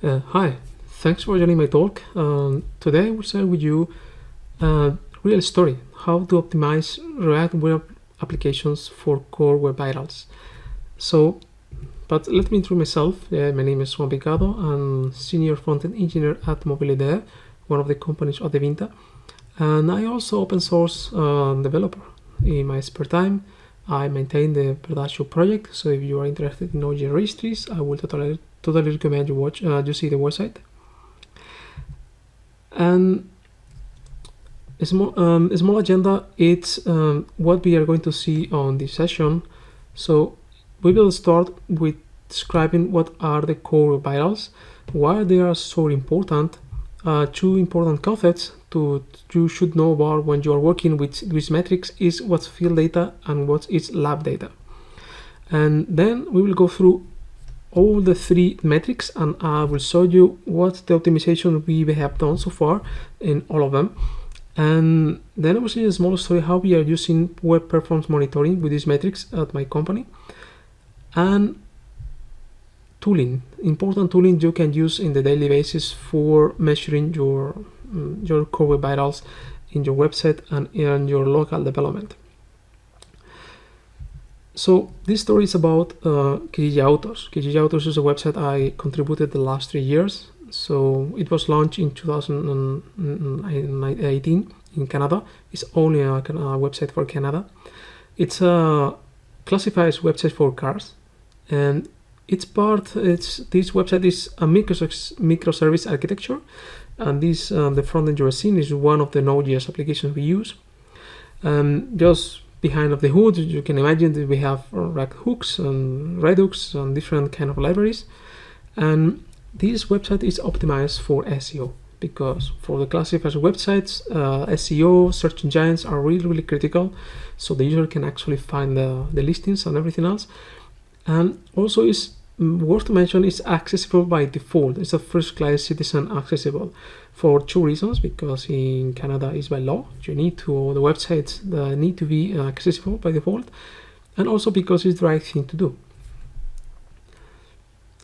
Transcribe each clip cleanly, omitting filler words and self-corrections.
Hi, thanks for joining my talk. Today I will share with you a real story, how to optimize React web applications for core web vitals. But let me introduce myself. My name is Juan Picado. I'm senior front-end engineer at Mobilidad, one of the companies of the Vinta. And I also open source developer. In my spare time, I maintain the production project. So if you are interested in knowing registries, I will totally recommend you see the website. And a small agenda, it's what we are going to see on this session. So we will start with describing what are the core vitals, why they are so important. Two important concepts you should know about when you are working with metrics is what's field data and what is lab data. And then we will go through all the three metrics, and I will show you what the optimization we have done so far in all of them. And then I will see a small story how we are using web performance monitoring with these metrics at my company. And tooling, important tooling you can use in the daily basis for measuring your core web vitals in your website and in your local development. So this story is about Kijiji Autos. Kijiji Autos is a website I contributed the last 3 years. So it was launched in 2018 in Canada. It's only a website for Canada. It's a classified website for cars, and this website is a microservice architecture, and this the front end you're seeing is one of the Node.js applications we use. Just behind of the hood, you can imagine that we have React hooks and Redux and different kind of libraries. And this website is optimized for SEO, because for the classified websites, SEO, search engines are really critical, so the user can actually find the listings and everything else. And also is worth to mention, it's accessible by default. It's a first-class citizen accessible for two reasons, because in Canada is by law. The websites need to be accessible by default, and also because it's the right thing to do.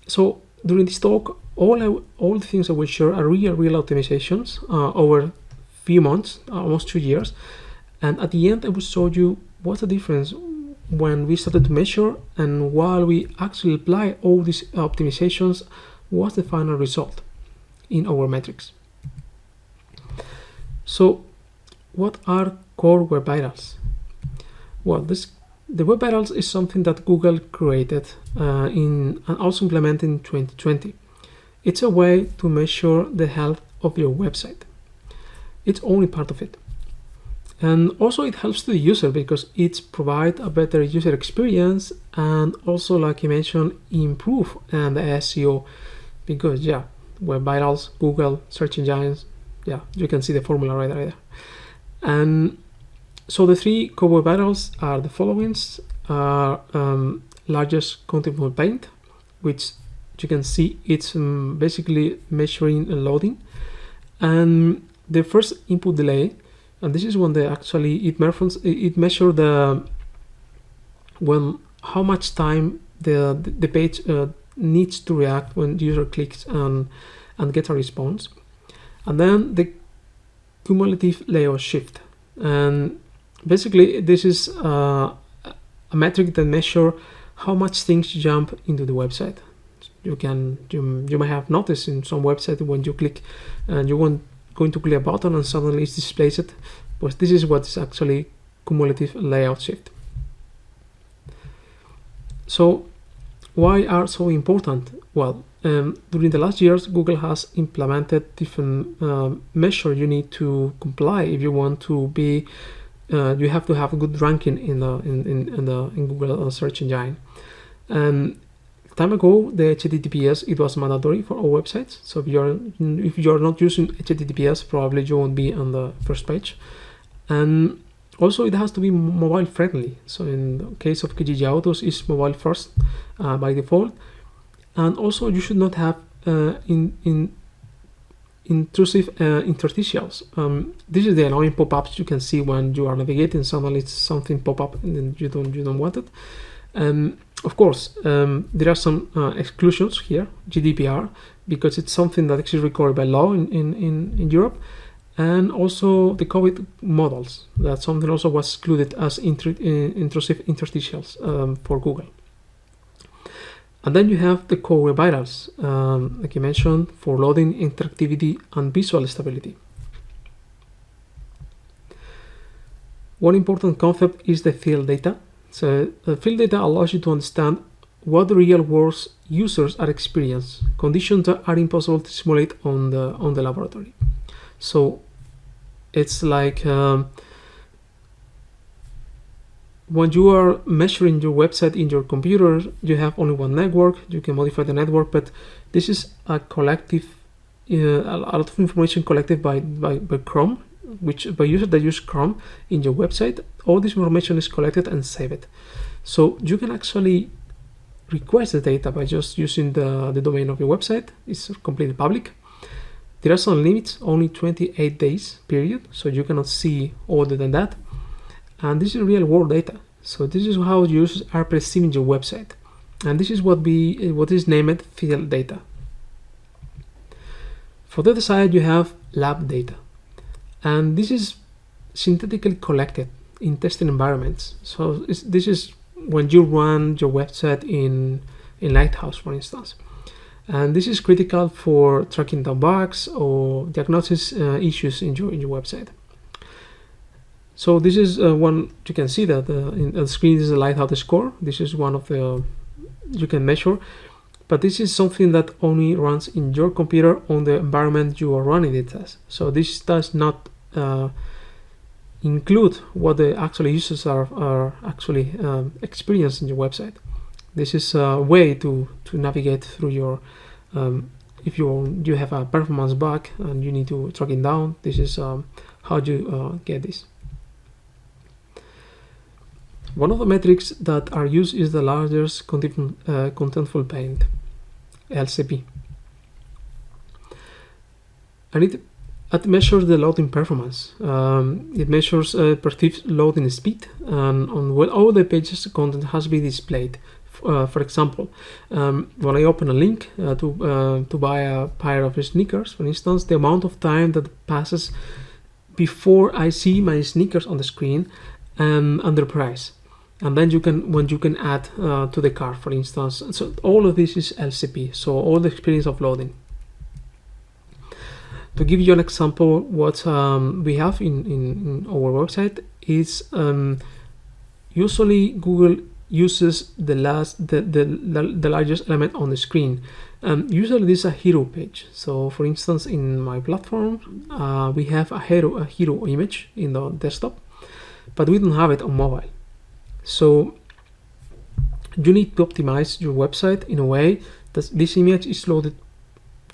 So during this talk, all the things I will share are real optimizations over few months, almost 2 years. And at the end, I will show you what's the difference when we started to measure, and while we actually apply all these optimizations, what's the final result in our metrics. So what are core web vitals? Well, the web vitals is something that Google created and also implemented in 2020. It's a way to measure the health of your website. It's only part of it. And also it helps to the user because it provides a better user experience, and also, like I mentioned, improve the SEO, because web vitals, Google, search engines, you can see the formula right there. And so the three core web vitals are the following: largest contentful paint, which you can see it's basically measuring and loading, and the first input delay. And this is when it measures how much time the page needs to react when the user clicks and gets a response. And then the cumulative layout shift, and basically this is a metric that measures how much things jump into the website. You may have noticed in some website when you click and you want going to click a button and suddenly it's displaced, but this is what is actually cumulative layout shift. So why are so important? Well, during the last years, Google has implemented different measures you need to comply if you want to be. You have to have a good ranking in Google search engine. Time ago, the HTTPS, it was mandatory for all websites. So if you're not using HTTPS, probably you won't be on the first page. And also it has to be mobile friendly. So in the case of Kijiji Autos, it's mobile first by default. And also you should not have intrusive interstitials. This is the annoying pop-ups you can see when you are navigating. Suddenly it's something pop up and then you don't want it. Of course, there are some exclusions here, GDPR, because it's something that is required by law in Europe, and also the COVID models. That something also was excluded as intrusive interstitials for Google. And then you have the core vitals, like you mentioned, for loading, interactivity, and visual stability. One important concept is the field data. So the field data allows you to understand what the real world users are experiencing, conditions that are impossible to simulate on the laboratory. So it's like when you are measuring your website in your computer, you have only one network. You can modify the network, but this is a collective, a lot of information collected by Chrome, which by users that use Chrome in your website. All this information is collected and saved. So you can actually request the data by just using the domain of your website. It's completely public. There are some limits, only 28 days period, so you cannot see older than that. And this is real world data. So this is how users are perceiving your website. And this is what is named field data. For the other side, you have lab data. And this is synthetically collected in testing environments. So this is when you run your website in Lighthouse, for instance. And this is critical for tracking down bugs or diagnosis issues in your website. So this is one, you can see that in the screen is a Lighthouse score. This is one of the you can measure, but this is something that only runs in your computer on the environment you are running the test. So this does not include what the actual users are actually experiencing your website. This is a way to navigate through your if you have a performance bug and you need to track it down. This is how you get this. One of the metrics that are used is the largest contentful paint, LCP, and it measures the loading performance. It measures perceived loading speed and on what all the pages content has been displayed. For example, when I open a link to buy a pair of sneakers, for instance, the amount of time that passes before I see my sneakers on the screen and their price. And then you can add to the cart, for instance. So all of this is LCP, so all the experience of loading. To give you an example, what we have in our website is usually Google uses the largest element on the screen. Usually this is a hero page. So for instance, in my platform, we have a hero image in the desktop, but we don't have it on mobile. So you need to optimize your website in a way that this image is loaded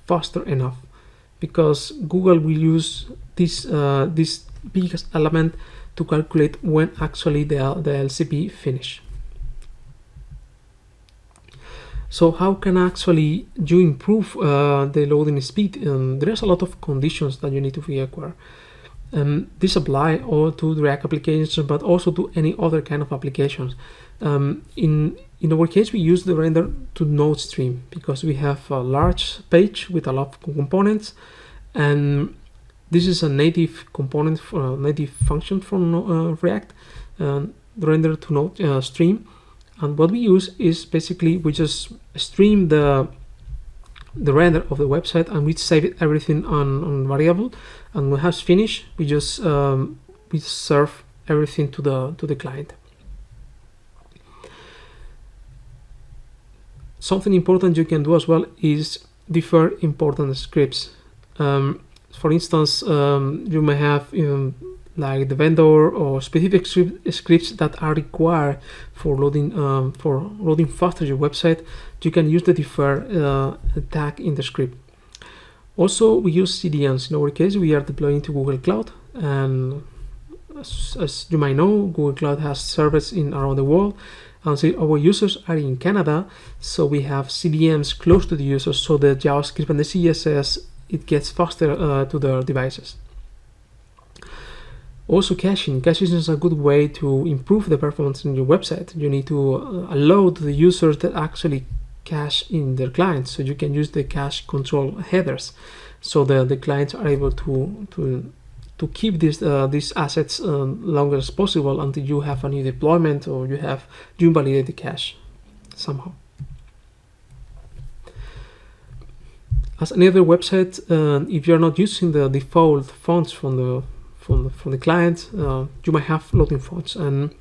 faster enough, because Google will use this biggest element to calculate when actually the LCP finish. So how can actually you improve the loading speed? There's a lot of conditions that you need to be aware. This apply all to React applications, but also to any other kind of applications. In our case, we use the render to node stream because we have a large page with a lot of components, and this is a native component for native function from React, the render to node stream. And what we use is basically we just stream the render of the website and we save it everything on variable, and when it has finished we just we serve everything to the client. Something important you can do as well is defer important scripts. For instance, you may have like the vendor or specific scripts that are required for loading faster your website. You can use the defer tag in the script. Also, we use CDNs. In our case, we are deploying to Google Cloud, and as you might know, Google Cloud has servers around the world, and so our users are in Canada, so we have CDNs close to the users, so the JavaScript and the CSS it gets faster to their devices. Also, caching. Caching is a good way to improve the performance in your website. You need to allow the users that actually cache in their clients, so you can use the cache control headers, so the clients are able to keep these assets longer as possible until you have a new deployment or you validate the cache somehow. As another website, if you're not using the default fonts from the client, you might have loading fonts, and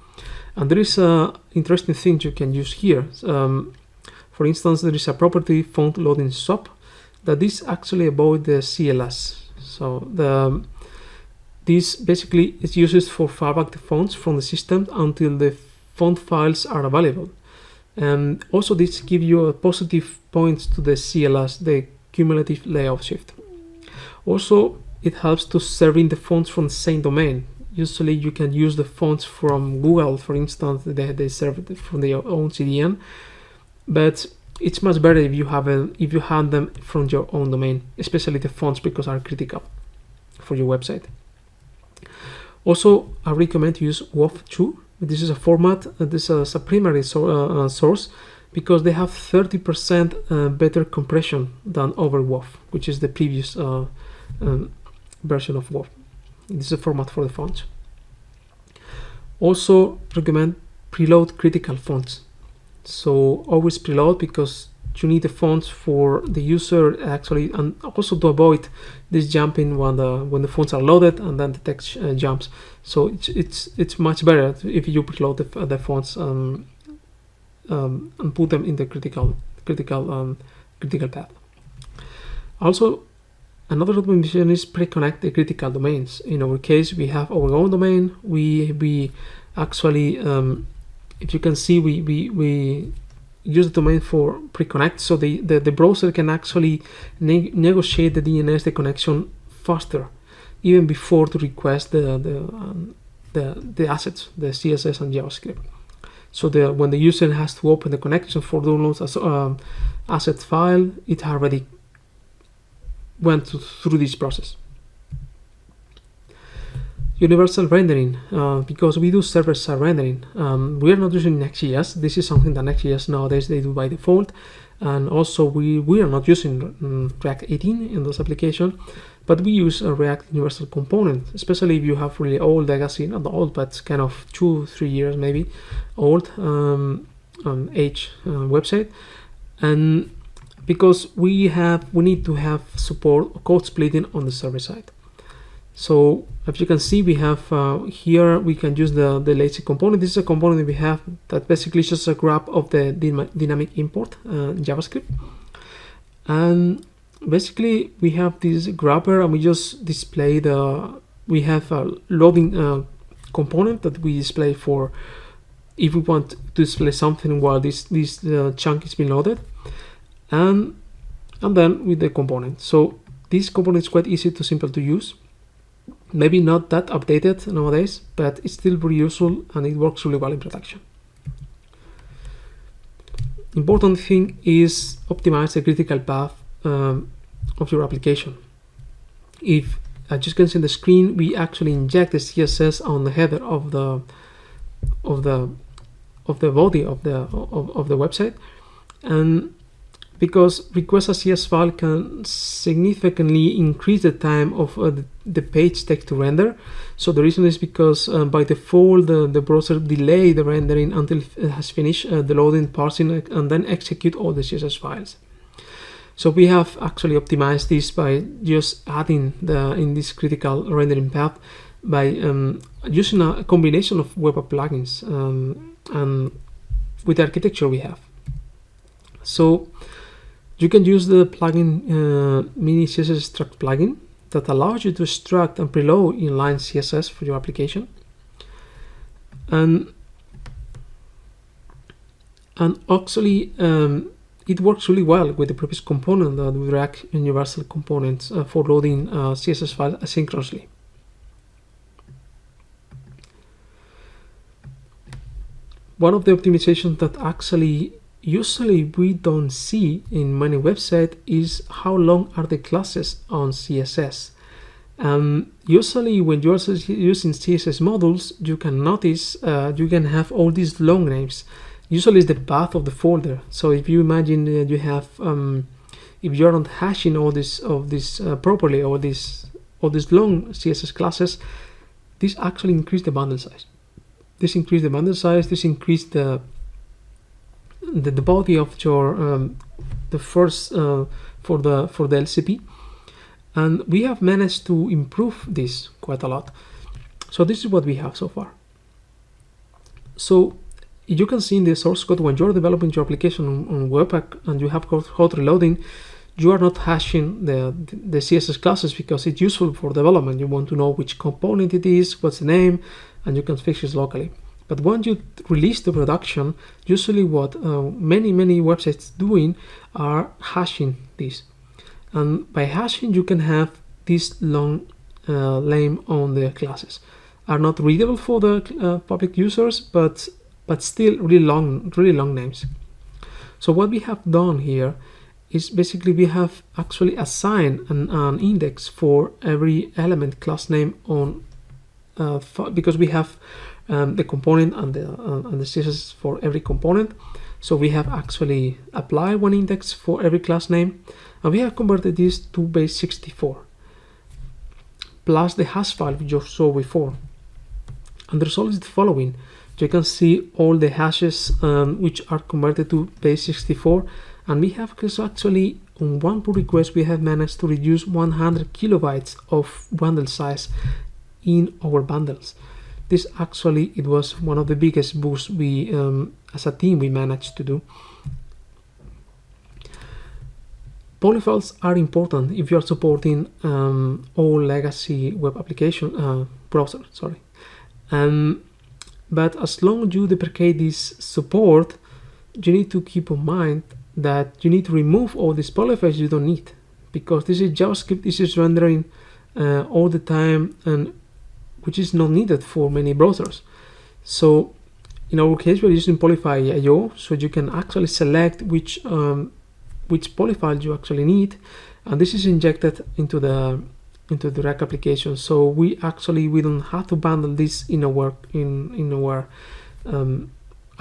there is a interesting thing you can use here. For instance, there is a property font loading stop that this actually avoid the CLS. So this basically is used for fallback the fonts from the system until the font files are available. And also this gives you a positive points to the CLS, the cumulative layout shift. Also, it helps to serving the fonts from the same domain. Usually you can use the fonts from Google, for instance, they serve it from their own CDN, but it's much better if you have them from your own domain, especially the fonts, because are critical for your website. Also, I recommend to use WOF2. This is a format, this is a primary source, because they have 30% better compression than over WOF, which is the previous version of WOF. This is a format for the fonts. Also recommend preload critical fonts. So always preload, because you need the fonts for the user actually, and also to avoid this jumping when the fonts are loaded and then the text jumps. So it's much better if you preload the fonts and put them in the critical path. Also, another recommendation is pre-connect the critical domains. In our case, we have our own domain. We actually, if you can see, we use the domain for pre-connect, so the browser can actually negotiate the DNS, the connection faster, even before to request the assets, the CSS and JavaScript. So when the user has to open the connection for downloads as asset file, it already went through this process. Universal rendering, because we do server-side rendering. We are not using Next.js. This is something that Next.js nowadays they do by default, and also we are not using React 18 in this application, but we use a React Universal Component, especially if you have really old legacy, not old, but kind of 2-3 years maybe old age website, and because we need to have support code splitting on the server side. So as you can see, we have here we can use the lazy component. This is a component that we have that basically is just a grab of the dynamic import JavaScript, and basically we have this grabber, and we just display we have a loading component that we display for if we want to display something while this chunk is being loaded, and then with the component. So this component is quite simple to use. Maybe not that updated nowadays, but it's still very useful and it works really well in production. Important thing is optimize the critical path of your application. If, as you can see on the screen, we actually inject the CSS on the header of the body of the website, and because request a CSS file can significantly increase the time of the page takes to render. So the reason is because by default the browser delay the rendering until it has finished the loading, parsing, and then execute all the CSS files. So we have actually optimized this by just adding in this critical rendering path by using a combination of web app plugins and with the architecture we have. So you can use the plugin mini CSS extract plugin that allows you to extract and preload inline CSS for your application, and actually it works really well with the previous component with React Universal Components for loading CSS files asynchronously. One of the optimizations that actually usually we don't see in many websites is how long are the classes on CSS. Usually when you're using CSS modules, you can notice you can have all these long names. Usually it's the path of the folder. So if you imagine you have if you're not hashing all this properly, or these long CSS classes, this actually increase the bundle size. This increase the bundle size. This increase the body of your the first for the LCP, and we have managed to improve this quite a lot. So this is what we have so far. So you can see in the source code, when you're developing your application on Webpack and you have hot reloading, you are not hashing the CSS classes because it's useful for development. You want to know which component it is, what's the name, and you can fix it locally. But once you release to production, usually what many websites doing are hashing this. And by hashing, you can have this long name on the classes. Are not readable for the public users, but still really long names. So what we have done here is basically we have actually assigned an index for every element class name on because we have the component and the CSS for every component. So we have actually applied one index for every class name, and we have converted this to base 64 plus the hash file we just saw before. And the result is the following. You can see all the hashes which are converted to base 64, and we have actually on one pull request we have managed to reduce 100 kilobytes of bundle size in our bundles. This actually, it was one of the biggest boosts we as a team we managed to do. Polyfills are important if you are supporting all legacy web application browser, sorry. But as long as you deprecate this support, you need to keep in mind that you need to remove all these polyfills you don't need, because this is JavaScript, this is rendering all the time, and which is not needed for many browsers. So in our case, we're using Polyfile.io, so you can actually select which polyfile you actually need, and this is injected into the React application. So we don't have to bundle this in our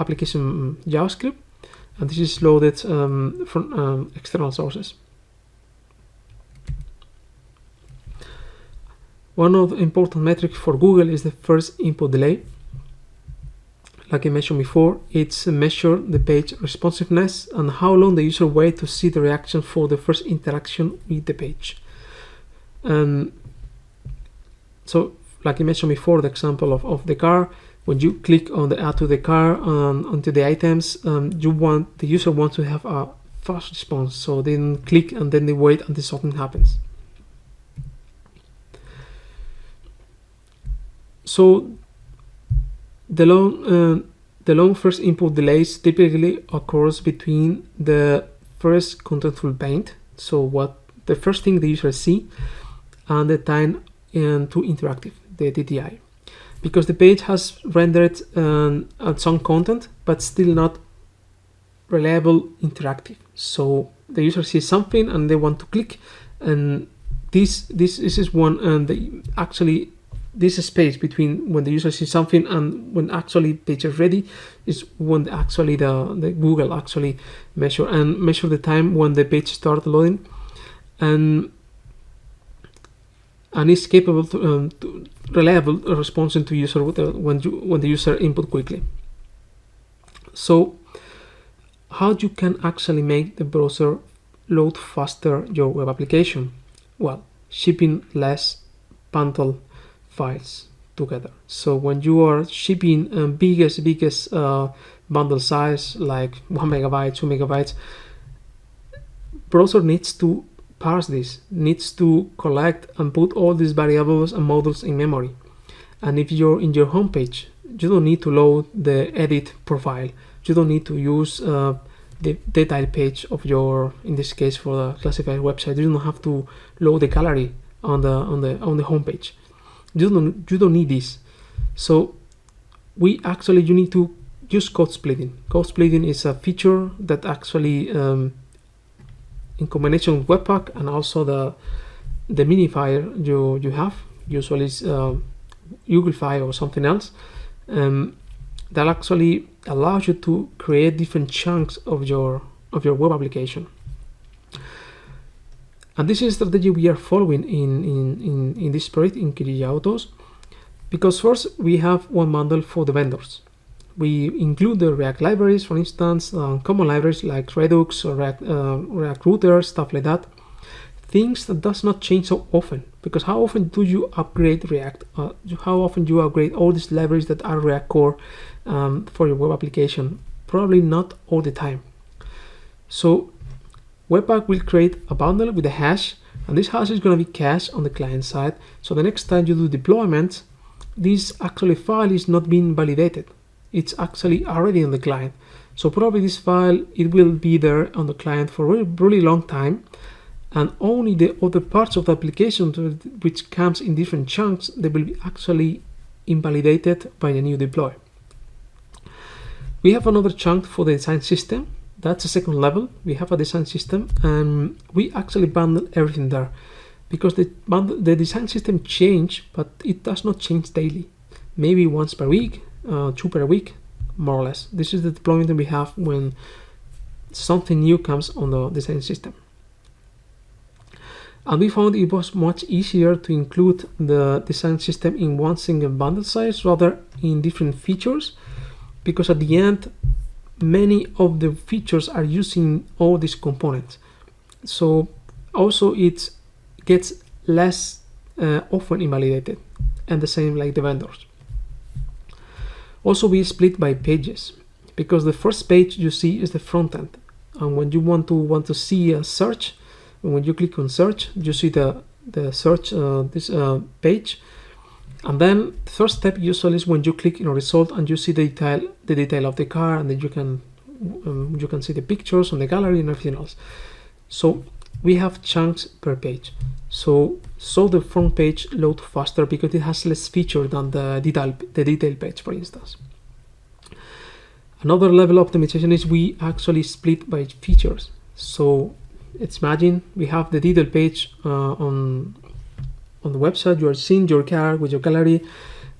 application JavaScript, and this is loaded from external sources. One of the important metrics for Google is the first input delay. Like I mentioned before, it's measure the page responsiveness and how long the user waits to see the reaction for the first interaction with the page. So, like I mentioned before, the example of the car, when you click on the add to the car onto the items, the user wants to have a fast response, so they don't click and then they wait until something happens. So the long first input delays typically occurs between the first contentful paint, so what the first thing the user see, and the time to interactive, the DTI, because the page has rendered some content but still not reliable interactive. So the user sees something and they want to click, and this is one, and actually this space between when the user sees something and when actually page is ready is when actually the Google actually measure the time when the page starts loading, and is capable to reliable responding to user when the user input quickly. So how you can actually make the browser load faster your web application? Well, shipping less bundle files together. So when you are shipping biggest bundle size like 1 megabyte, 2 megabytes, browser needs to parse this, needs to collect and put all these variables and models in memory. And if you're in your homepage, you don't need to load the edit profile. You don't need to use the detail page of your, in this case for the classified website, you don't have to load the gallery on the homepage. You don't need this. So you need to use code splitting. Code splitting is a feature that actually in combination with Webpack and also the minifier you have, usually is Google File or something else, that actually allows you to create different chunks of your web application. And this is a strategy we are following in this project in Kirilla Autos, because first we have one bundle for the vendors. We include the React libraries, for instance, common libraries like Redux or React Router, stuff like that. Things that does not change so often, because how often do you upgrade React? How often do you upgrade all these libraries that are React core for your web application? Probably not all the time. So Webpack will create a bundle with a hash, and this hash is going to be cached on the client side. So the next time you do deployment, this actually file is not being validated. It's actually already on the client. So probably this file, it will be there on the client for a really long time, and only the other parts of the application which comes in different chunks, they will be actually invalidated by the new deploy. We have another chunk for the design system. That's a second level. We have a design system, and we actually bundle everything there, because the design system change, but it does not change daily. Maybe once per week, 2 per week, more or less. This is the deployment that we have when something new comes on the design system. And we found it was much easier to include the design system in one single bundle size rather in different features, because at the end, many of the features are using all these components. So also it gets less often invalidated, and the same like the vendors. Also, we split by pages, because the first page you see is the front end, and when you want to see a search, when you click on search, you see the search page, and then the first step usually is when you click in a result and you see the detail of the car, and then you can see the pictures on the gallery and everything else. So we have chunks per page, so the front page load faster because it has less feature than the detail page, for instance. Another level of optimization is we actually split by features. So let's imagine we have the detail page on the website. You are seeing your car with your gallery,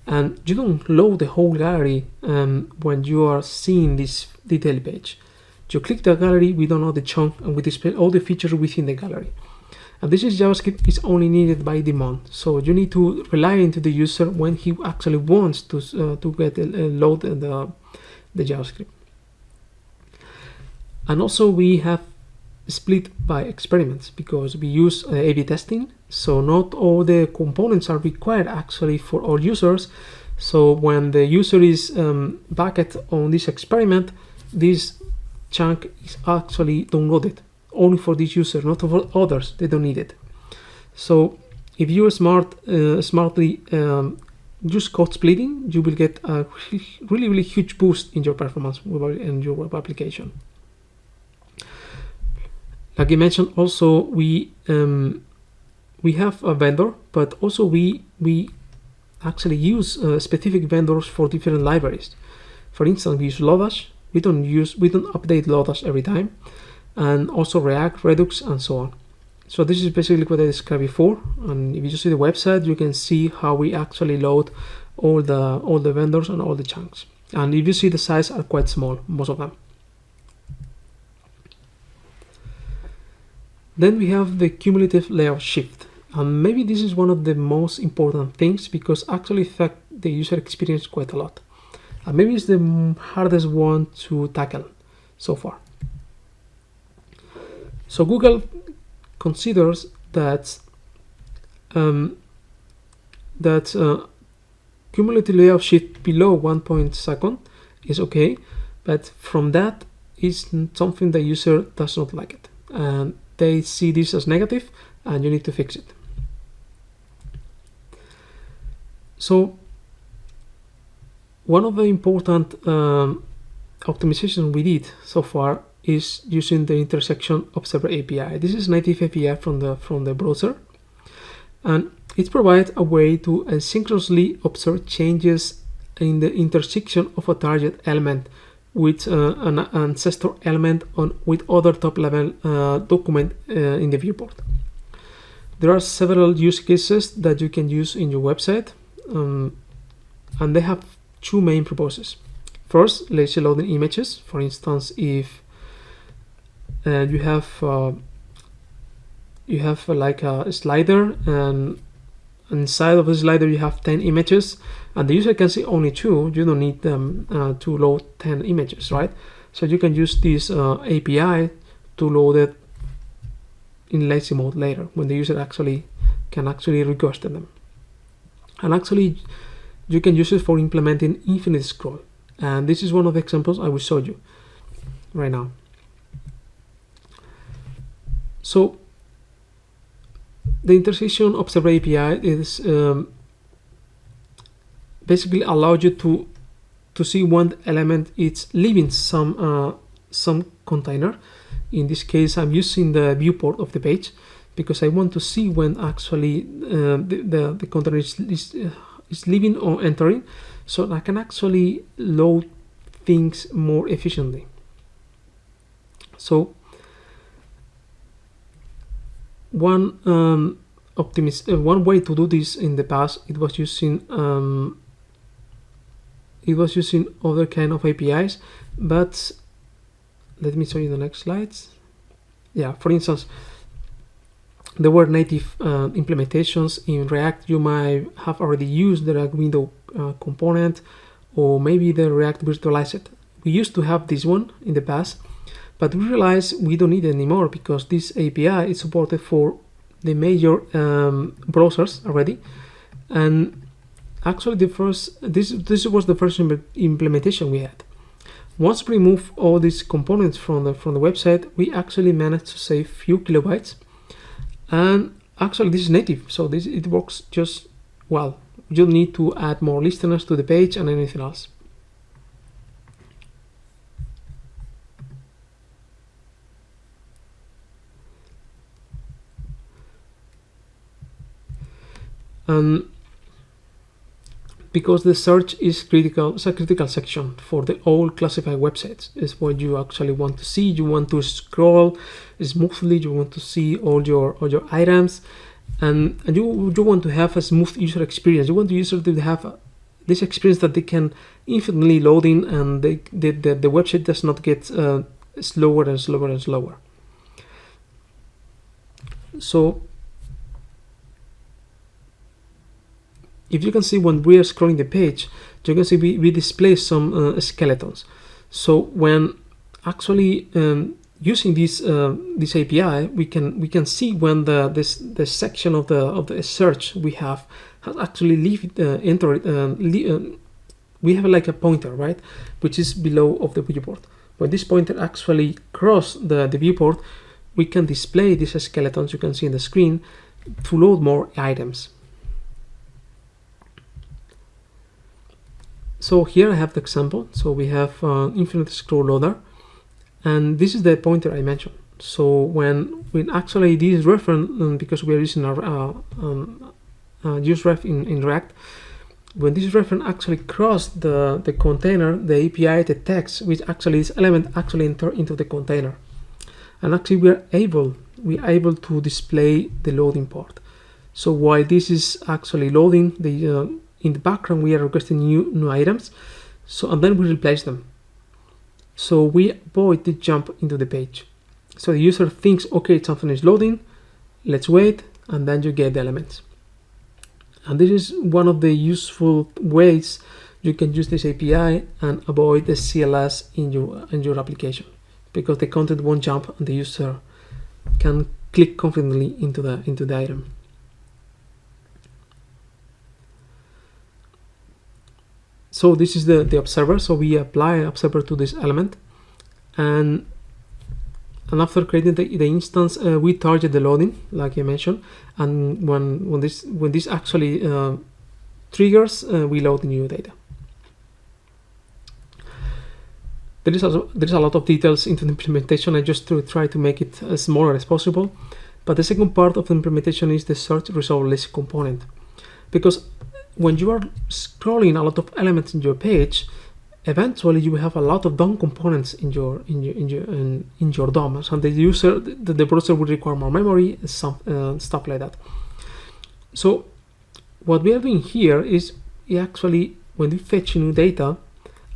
and you don't load the whole gallery when you are seeing this detail page. You click the gallery, we don't know the chunk, and we display all the features within the gallery. And this is JavaScript is only needed by demand, so you need to rely into the user when he actually wants to get load the JavaScript. And also we have split by experiments, because we use A/B testing, so not all the components are required actually for all users. So when the user is backed on this experiment, this chunk is actually downloaded only for this user, not for others. They don't need it. So if you are smartly use code splitting, you will get a really huge boost in your performance in your web application. Like I mentioned, also we have a vendor, but also we actually use specific vendors for different libraries. For instance, we use Lodash. We don't update Lodash every time, and also React, Redux, and so on. So this is basically what I described before. And if you see the website, you can see how we actually load all the vendors and all the chunks. And if you see, the size are quite small, most of them. Then we have the cumulative layout shift, and maybe this is one of the most important things, because actually affect the user experience quite a lot, and maybe it's the hardest one to tackle so far. So Google considers that cumulative layout shift below 1 point second is okay, but from that is something the user does not like it, and they see this as negative, and you need to fix it. So one of the important optimizations we did so far is using the intersection observer API. This is native API from the browser, and it provides a way to asynchronously observe changes in the intersection of a target element with an ancestor element with other top level document in the viewport. There are several use cases that you can use in your website, and they have two main purposes. First, lazy loading images. For instance, if you have like a slider, and inside of the slider you have 10 images, and the user can see only 2. You don't need them to load 10 images, right? So you can use this API to load it in lazy mode later, when the user can request them. And actually you can use it for implementing infinite scroll, and this is one of the examples I will show you right now. So the intersection observer API is basically allows you to see when element is leaving some container. In this case, I'm using the viewport of the page because I want to see when actually the container is leaving or entering, so I can actually load things more efficiently. So one way to do this in the past, it was using other kind of APIs, but let me show you the next slides. Yeah, for instance, there were native implementations in React. You might have already used the React window component, or maybe the React virtualized. We used to have this one in the past, but we realized we don't need it anymore because this API is supported for the major browsers already. And actually this was the first implementation we had. Once we remove all these components from the website, we actually managed to save few kilobytes. And actually this is native, so it works just well. You don't need to add more listeners to the page and anything else. Because the search is critical, it's a critical section for the all classified websites. It's what you actually want to see. You want to scroll smoothly. You want to see all your items, and you want to have a smooth user experience. You want the user to have this experience that they can infinitely load in, and the website does not get slower and slower and slower. So if you can see, when we are scrolling the page, you can see we display some skeletons. So when actually using this API, we can see when the section of the search we have has actually entered. We have like a pointer, right, which is below of the viewport. When this pointer actually cross the viewport, we can display these skeletons you can see in the screen to load more items. So here I have the example. So we have infinite scroll loader, and this is the pointer I mentioned. So when actually this reference, because we are using our useRef in React, when this reference actually crossed the container, the API detects which actually this element actually enter into the container, and actually we are able to display the loading part. So while this is actually loading, in the background we are requesting new items, and then we replace them. So we avoid the jump into the page. So the user thinks, okay, something is loading, let's wait, and then you get the elements. And this is one of the useful ways you can use this API and avoid the CLS in your application, because the content won't jump and the user can click confidently into the item. So this is the observer. So we apply observer to this element, and after creating the instance, we target the loading, like I mentioned, and when this actually triggers, we load the new data. There is a lot of details into the implementation. I just try to make it as smaller as possible. But the second part of the implementation is the search result list component, because when you are scrolling a lot of elements in your page, eventually you will have a lot of DOM components in your DOM, and the browser will require more memory, stuff like that. So what we are doing here is actually, when we fetch new data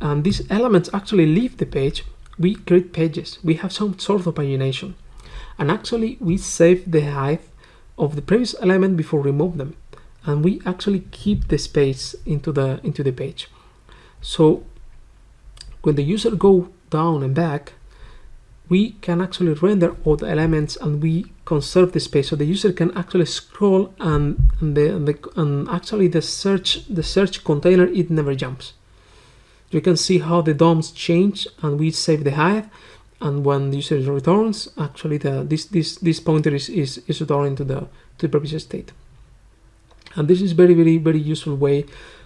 and these elements actually leave the page, we create pages. We have some sort of pagination, and actually we save the height of the previous element before remove them, and we actually keep the space into the page. So when the user go down and back, we can actually render all the elements and we conserve the space, so the user can actually scroll and actually the search container, it never jumps. You can see how the DOMs change, and we save the height, and when the user returns, actually this pointer is returned to the previous state. And this is very useful way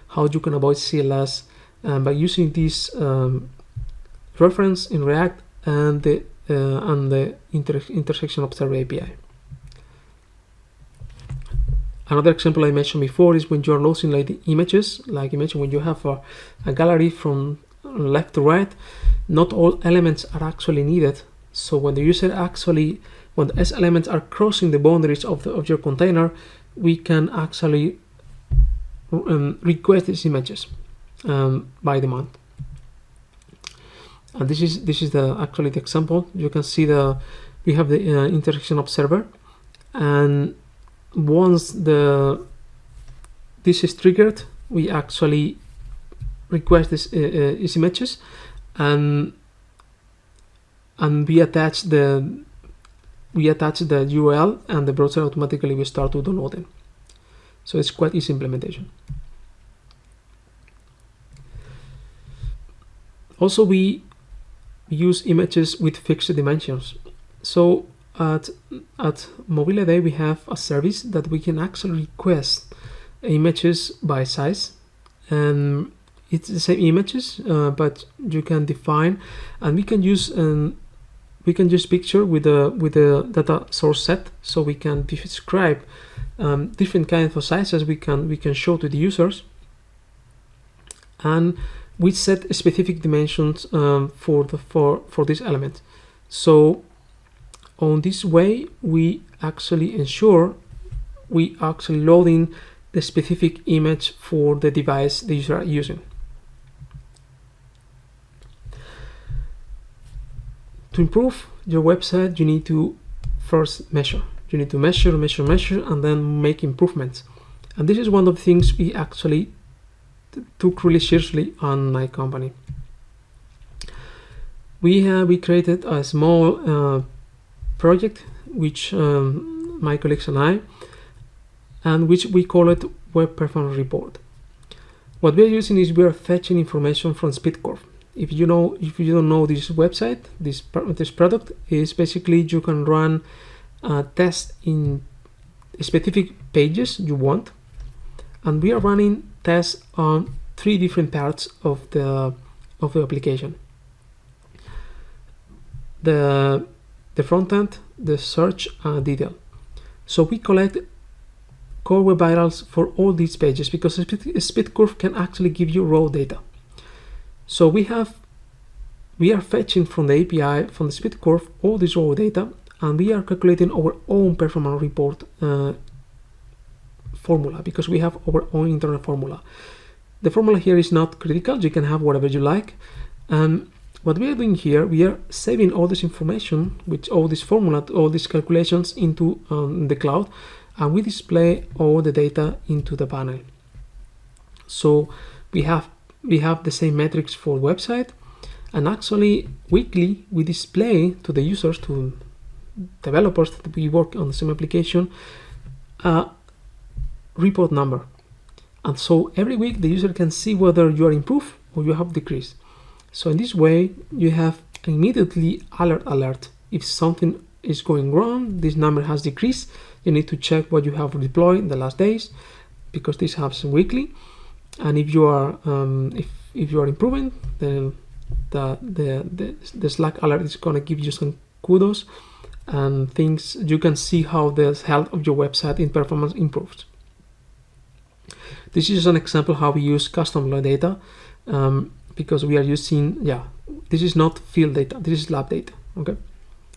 how you can avoid CLS by using this reference in React and the intersection observer API. Another example I mentioned before is when you are loading like the images. Like imagine when you have a gallery from left to right, not all elements are actually needed. So when the user when the S elements are crossing the boundaries of your container, we can actually request these images by demand. And this is actually the example. You can see we have the intersection observer, and once this is triggered, we actually request these images, and we attach the URL, and the browser automatically will start to download them. So it's quite easy implementation. Also, we use images with fixed dimensions. So at Mobile Day, we have a service that we can actually request images by size, and it's the same images, but you can define, and we can use picture with the data source set, so we can describe different kinds of sizes we can show to the users, and we set specific dimensions for this element. So on this way, we actually ensure we actually loading the specific image for the device the user are using. To improve your website, you need to first measure. You need to measure, and then make improvements. And this is one of the things we actually took really seriously on my company. We created a small project, which my colleagues and I, and which we call it Web Performance Report. What we are using is we are fetching information from SpeedCurve. If you don't know this website, this product is basically you can run tests in specific pages you want, and we are running tests on 3 different parts of the application: the front end, the search, and detail. So we collect core web vitals for all these pages, because SpeedCurve can actually give you raw data. So we are fetching from the API, from the SpeedCurve, all this raw data, and we are calculating our own performance report formula, because we have our own internal formula. The formula here is not critical. You can have whatever you like. What we are doing here, we are saving all this information with all this formula, all these calculations into the cloud, and we display all the data into the panel. So we have the same metrics for website, and actually weekly we display to the users, to developers that we work on the same application, a report number. And so every week the user can see whether you are improved or you have decreased. So in this way, you have immediately alert. If something is going wrong, this number has decreased, you need to check what you have deployed in the last days, because this happens weekly. And if you are improving, then the Slack alert is going to give you some kudos and things. You can see how the health of your website in performance improves. This is an example how we use custom data. because we are using, this is not field data, this is lab data. Okay,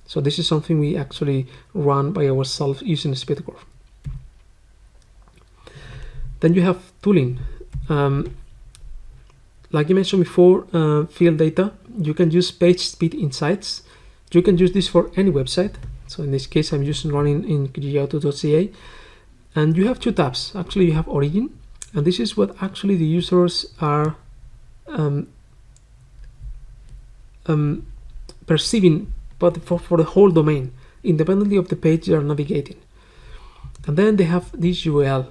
so this is something we actually run by ourselves using Spectacor. Then you have tooling. Like you mentioned before, field data, you can use page speed insights. You can use this for any website. So in this case, I'm using running in Picado.ca. And you have two tabs. Actually, you have origin, and this is what actually the users are perceiving, but for the whole domain, independently of the page they are navigating. And then they have this URL.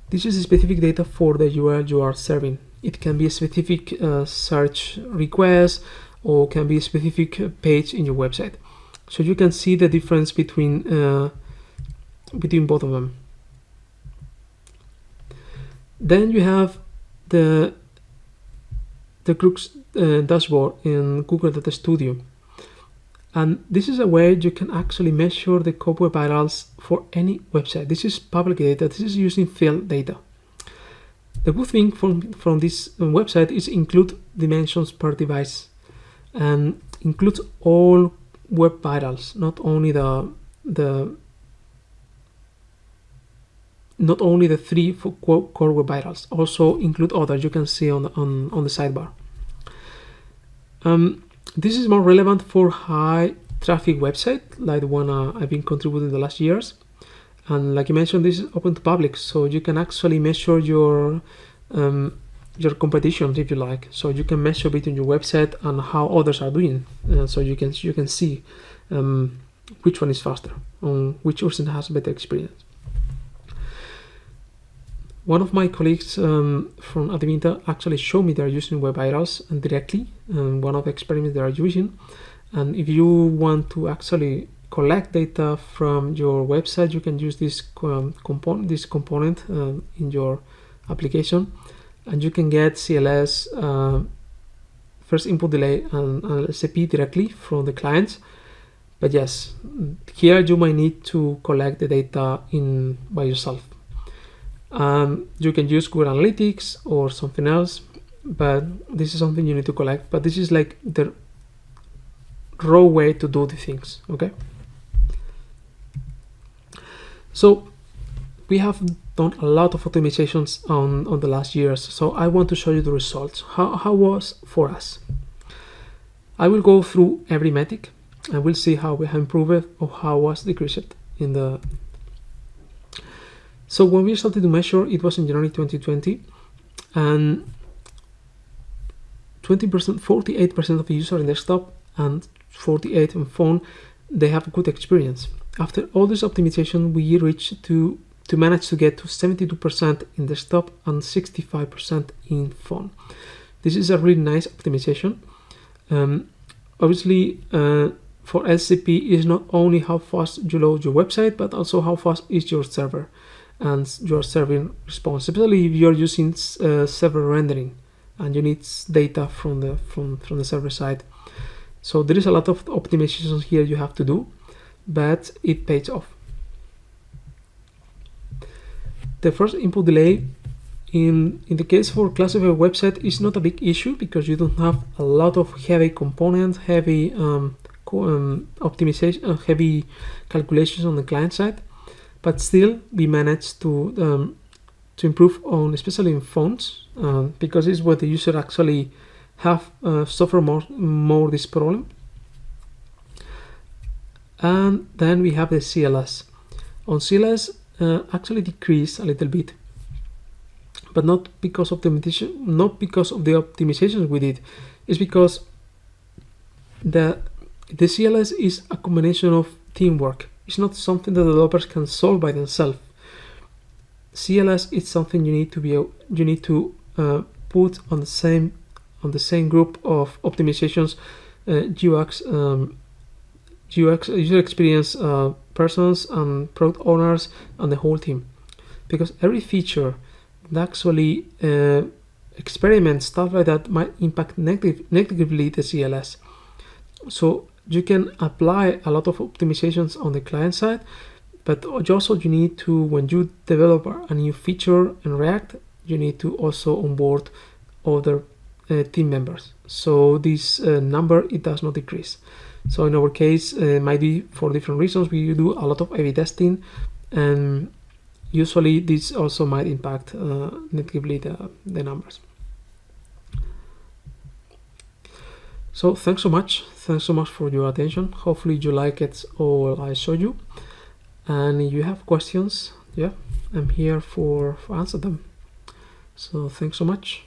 This is specific data for the URL you are serving. It can be a specific search request, or can be a specific page in your website. So you can see the difference between both of them. Then you have the Crux dashboard in Google Data Studio. And this is a way you can actually measure the Web Vitals for any website. This is public data. This is using field data. The good thing from this website is include dimensions per device, and includes all Web Vitals, not only the 3 for core Web Vitals. Also include others. You can see on the sidebar. This is more relevant for high traffic website like the one I've been contributing the last years. And like you mentioned, this is open to public, so you can actually measure your competition if you like. So you can measure between your website and how others are doing. So you can see which one is faster, which person has better experience. One of my colleagues from Advinta actually showed me they're using Web Vitals and directly, one of the experiments they are using. And if you want to actually collect data from your website, you can use this component in your application, and you can get CLS, first input delay, and SCP directly from the clients. But yes, here you might need to collect the data by yourself. You can use Google Analytics or something else, but this is something you need to collect. But this is like the raw way to do the things. Okay, so we have done a lot of optimizations on the last years, so I want to show you the results. How was for us? I will go through every metric and we'll see how we have improved or how was decreased in the. So when we started to measure, it was in January 2020, and 48% of the users in desktop and 48% in phone, they have a good experience. After all this optimization, we reached to manage to get to 72% in desktop and 65% in phone. This is a really nice optimization. Obviously, for SCP is not only how fast you load your website, but also how fast is your server and your serving response, especially if you're using server rendering and you need data from the server side. So there is a lot of optimizations here you have to do, but it pays off. The first input delay in the case for classified website is not a big issue because you don't have a lot of heavy components, heavy optimization, heavy calculations on the client side. But still, we managed to improve on, especially in phones, because it's what the user actually have suffer more this problem. And then we have the CLS. On CLS, actually decreased a little bit, but not because of the optimizations we did. It's because the CLS is a combination of teamwork. It's not something that developers can solve by themselves. CLS is something you need to put on the same group of optimizations, UX user experience persons and product owners and the whole team, because every feature that actually experiment stuff like that might impact negatively the CLS. So you can apply a lot of optimizations on the client side, but also you need to, when you develop a new feature in React, you need to also onboard other team members. So this number, it does not decrease. So in our case, might be for different reasons. We do a lot of A/B testing, and usually this also might impact negatively the numbers. So thanks so much for your attention. Hopefully you like it all I showed you, and if you have questions, yeah, I'm here for answer them. So thanks so much.